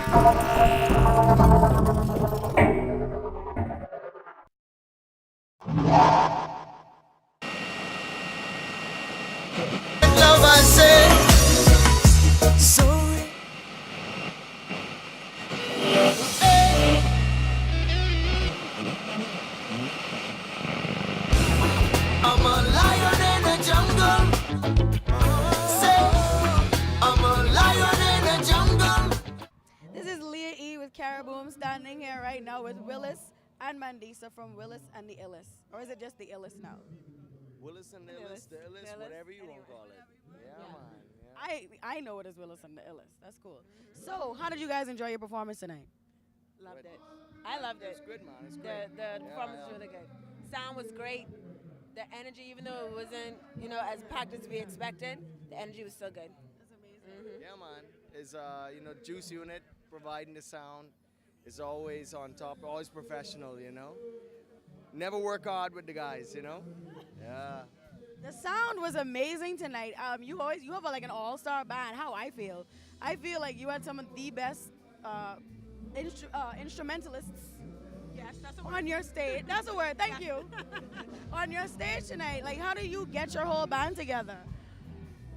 Love I say, sorry. I'm a lion in the jungle. Say, I'm a lion in the jungle. This is Leah E with Caraboom standing here right now with Willis and Mandisa from Willis and the Illis. Or is it just the Illis now? Willis and the Illis, the Illis, whatever you want to call it. Yeah, man. Yeah. I know it is Willis and the Illis. That's cool. So, how did you guys enjoy your performance tonight? Loved it. I loved it. It's good, man. It's great. The performance was really good. Sound was great. The energy, even though it wasn't, as packed as we expected, the energy was still good. That's amazing. Yeah, man. Is Juice Unit providing the sound is always on top, always professional. Never work hard with the guys. Yeah. The sound was amazing tonight. You have like an all-star band. How I feel like you had some of the best instrumentalists Yes, that's on your stage. That's a word. Thank you. On your stage tonight. Like, how do you get your whole band together?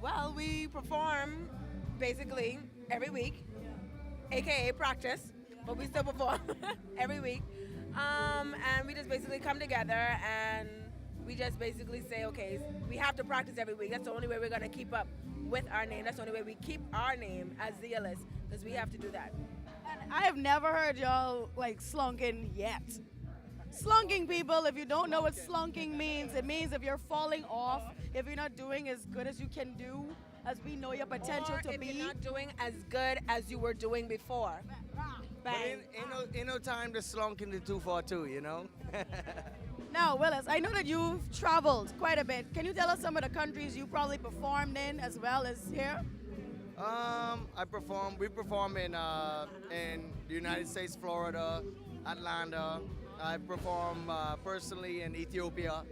Well, we perform basically every week, aka practice, but we still perform every week. And we just basically come together and we just basically say, okay, we have to practice every week. That's the only way we're going to keep up with our name. That's the only way we keep our name as the Illis, because we have to do that. And I have never heard y'all like slunking yet. Slunking, people, if you don't know what slunking means, it means if you're falling off, if you're not doing as good as you can do, as we know your potential Or to if be. you're not doing as good as you were doing before. But Bang. ain't no time to slunk into 242, Now, Willis, I know that you've traveled quite a bit. Can you tell us some of the countries you probably performed in as well as here? We perform in the United States, Florida, Atlanta. I perform personally in Ethiopia.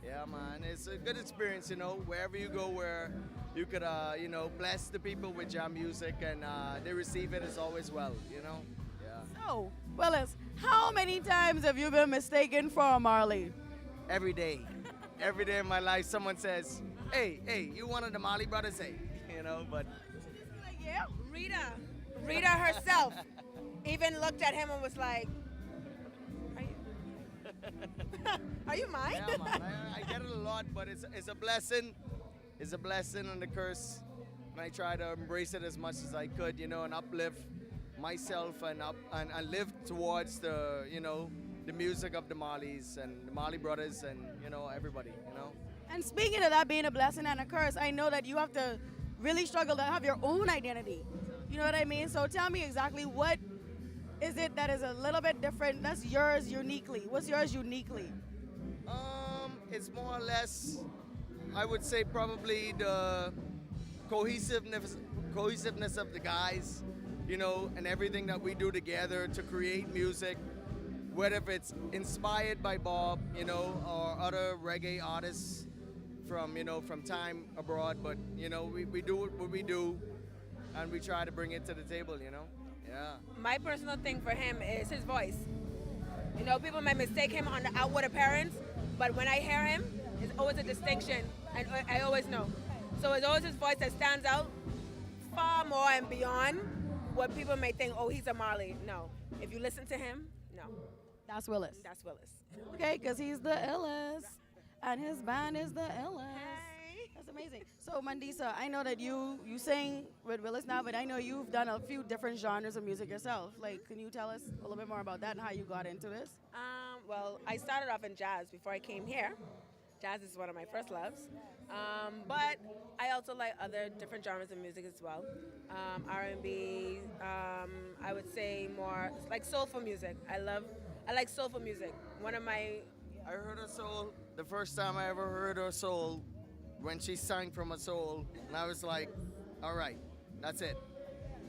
Yeah, man, it's a good experience, wherever you go, where you could, bless the people with your music and they receive it as always well, Yeah. So, Willis, how many times have you been mistaken for a Marley? Every day. Every day of my life, someone says, hey, you one of the Marley brothers, hey, but Like, yeah. Rita herself even looked at him and was like, are you mine? yeah, man, I get it a lot, but it's a blessing. It's a blessing and a curse. And I try to embrace it as much as I could, and uplift myself and live towards the music of the Marleys and the Marley brothers and everybody. And speaking of that being a blessing and a curse, I know that you have to really struggle to have your own identity. You know what I mean? So tell me exactly what is it that is a little bit different that's yours uniquely? What's yours uniquely? It's more or less, I would say, probably the cohesiveness of the guys, and everything that we do together to create music, whether if it's inspired by Bob, or other reggae artists from time abroad, but we do what we do, and we try to bring it to the table, Yeah. My personal thing for him is his voice. People might mistake him on the outward appearance, but when I hear him, it's always a distinction, and I always know. So it's always his voice that stands out far more and beyond what people may think, oh, he's a Marley. No. If you listen to him, no. That's Willis. That's Willis. Okay, because he's the illest, and his band is the illest. Hey. That's amazing. So, Mandisa, I know that you sing with Willis now, but I know you've done a few different genres of music yourself. Like, can you tell us a little bit more about that and how you got into this? Well, I started off in jazz before I came here. Jazz is one of my first loves. But I also like other different genres of music as well. R&B, I would say more like soulful music. I like soulful music. I heard her soul the first time I ever heard her soul when she sang from her soul, and I was like, all right, that's it.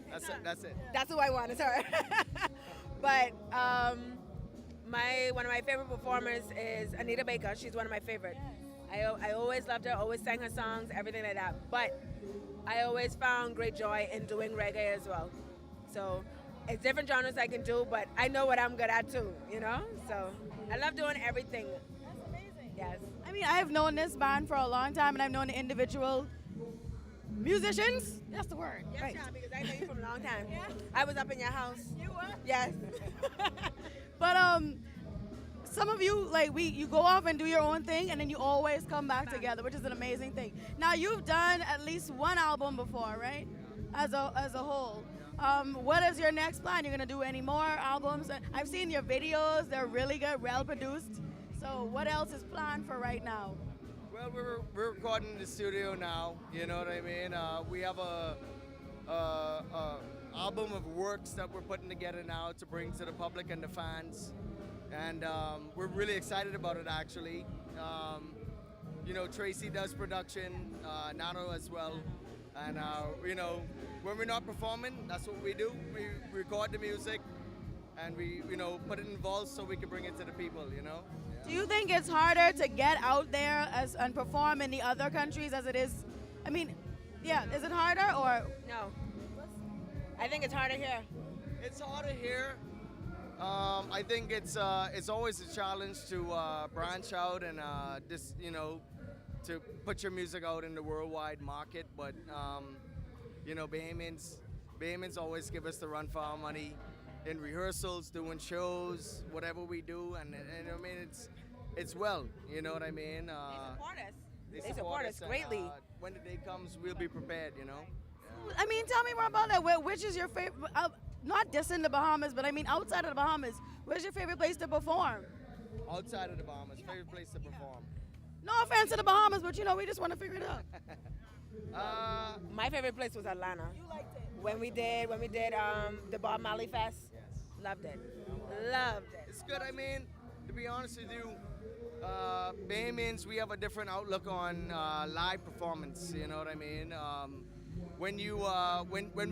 That's it. That's who I want, it's her. But one of my favorite performers is Anita Baker. She's one of my favorites. I always loved her, always sang her songs, everything like that. But I always found great joy in doing reggae as well. So it's different genres I can do, but I know what I'm good at too, you know? So I love doing everything. That's amazing. Yes. I mean, I've known this band for a long time, and I've known the individual musicians. That's the word. Yes, right. yeah, because I know you from a long time. Yeah. I was up in your house. You were? Yes. But some of you you go off and do your own thing, and then you always come back together, which is an amazing thing. Now you've done at least one album before, right? As a whole. What is your next plan? You're gonna do any more albums? I've seen your videos; they're really good, well produced. So what else is planned for right now? Well, we're recording in the studio now. You know what I mean? We have a album of works that we're putting together now to bring to the public and the fans, and we're really excited about it. Actually, you know, Tracy does production, Nano as well, and you know, when we're not performing, that's what we do. We record the music, and we put it in vaults so we can bring it to the people. You know. Do you think it's harder to get out there and perform in the other countries as it is? I mean, yeah, is it harder or? No. I think it's harder here. It's harder here. I think it's always a challenge to branch out and to put your music out in the worldwide market. But you know, Bahamians always give us the run for our money in rehearsals, doing shows, whatever we do, and I mean it's well. You know what I mean? They support us greatly. And, when the day comes, we'll be prepared. You know. I mean, tell me more about that. Which is your favorite? Not dissing the Bahamas, but I mean outside of the Bahamas. Where's your favorite place to perform? Outside of the Bahamas, favorite place to perform. No offense to the Bahamas, but you know we just want to figure it out. My favorite place was Atlanta. You liked it. When we did the Marley Fest, loved it. Loved it. It's good. I mean, to be honest with you, Bahamians, we have a different outlook on live performance. You know what I mean? When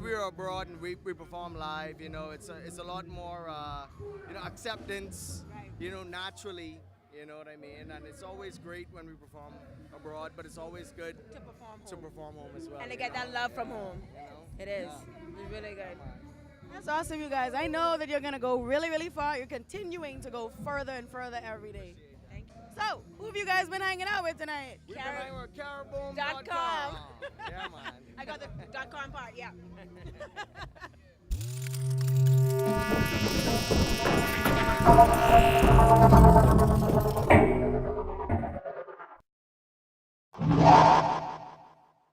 we're abroad and we perform live, you know, it's a lot more acceptance, Right. you know, naturally. You know what I mean? And it's always great when we perform abroad, but it's always good To perform home. home as well. And to you get know? that love from home. You know? It is. Yeah. It's really good. That's awesome, you guys. I know that you're gonna go really, really far. You're continuing to go further and further every day. Thank you. So, who have you guys been hanging out with tonight? We've been Carib- hanging with Caraboom.com. .com. Yeah, man. I got the .com part, yeah.